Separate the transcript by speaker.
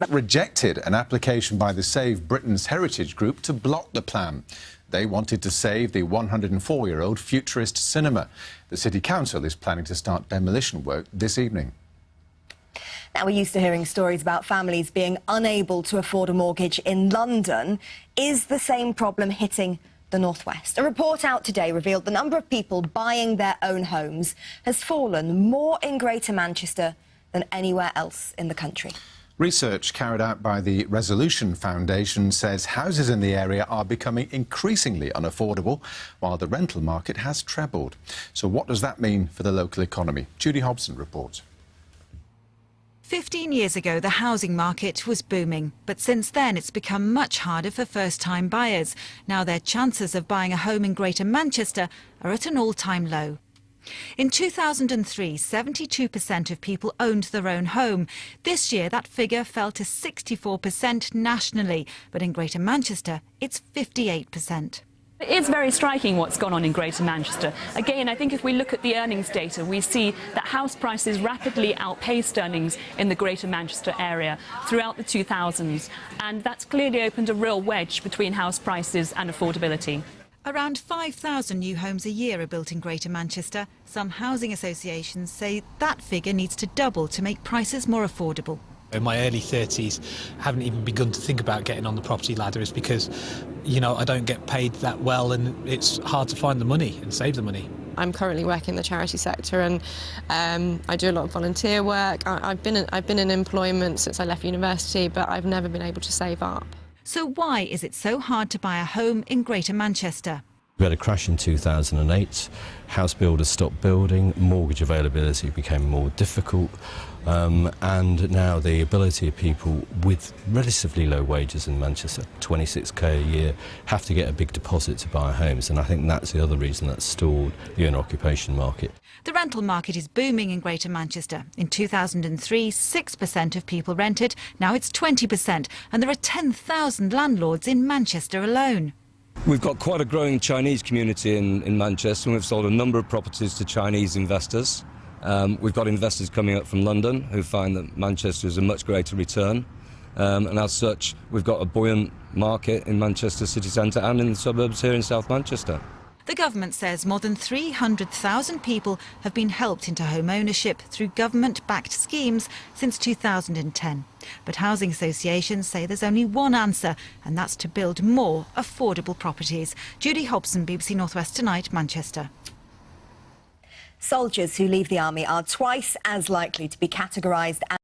Speaker 1: Rejected an application by the Save Britain's Heritage Group to block the plan. They wanted to save the 104-year-old futurist cinema. The City Council is planning to start demolition work this evening.
Speaker 2: Now, we're used to hearing stories about families being unable to afford a mortgage in London. Is the same problem hitting the North West? A report out today revealed the number of people buying their own homes has fallen more in Greater Manchester than anywhere else in the country.
Speaker 1: Research carried out by the Resolution Foundation says houses in the area are becoming increasingly unaffordable, while the rental market has trebled. So what does that mean for the local economy? Judy Hobson reports.
Speaker 3: 15 years ago, the housing market was booming, but since then it's become much harder for first-time buyers. Now their chances of buying a home in Greater Manchester are at an all-time low. In 2003, 72% of people owned their own home. This year, that figure fell to 64% nationally, but in Greater Manchester, it's 58%.
Speaker 4: It is very striking what's gone on in Greater Manchester. Again, I think if we look at the earnings data, we see that house prices rapidly outpaced earnings in the Greater Manchester area throughout the 2000s, and that's clearly opened a real wedge between house prices and affordability.
Speaker 3: Around 5,000 new homes a year are built in Greater Manchester. Some housing associations say that figure needs to double to make prices more affordable.
Speaker 5: In my early 30s, I haven't even begun to think about getting on the property ladder is because, you know, I don't get paid that well and it's hard to find the money and save the money.
Speaker 6: I'm currently working in the charity sector and I do a lot of volunteer work. I've been in employment since I left university, but I've never been able to save up.
Speaker 3: So why is it so hard to buy a home in Greater Manchester?
Speaker 7: We had a crash in 2008, house builders stopped building, mortgage availability became more difficult, and now the ability of people with relatively low wages in Manchester, 26k a year, have to get a big deposit to buy homes, and I think that's the other reason that's stalled the owner-occupation market.
Speaker 3: The rental market is booming in Greater Manchester. In 2003, 6% of people rented, now it's 20%, and there are 10,000 landlords in Manchester alone.
Speaker 8: We've got quite a growing Chinese community in Manchester, and we've sold a number of properties to Chinese investors. We've got investors coming up from London who find that Manchester is a much greater return. And as such, we've got a buoyant market in Manchester city centre and in the suburbs here in South Manchester.
Speaker 3: The government says more than 300,000 people have been helped into home ownership through government-backed schemes since 2010. But housing associations say there's only one answer, and that's to build more affordable properties. Judy Hobson, BBC North West Tonight, Manchester.
Speaker 2: Soldiers who leave the army are twice as likely to be categorised as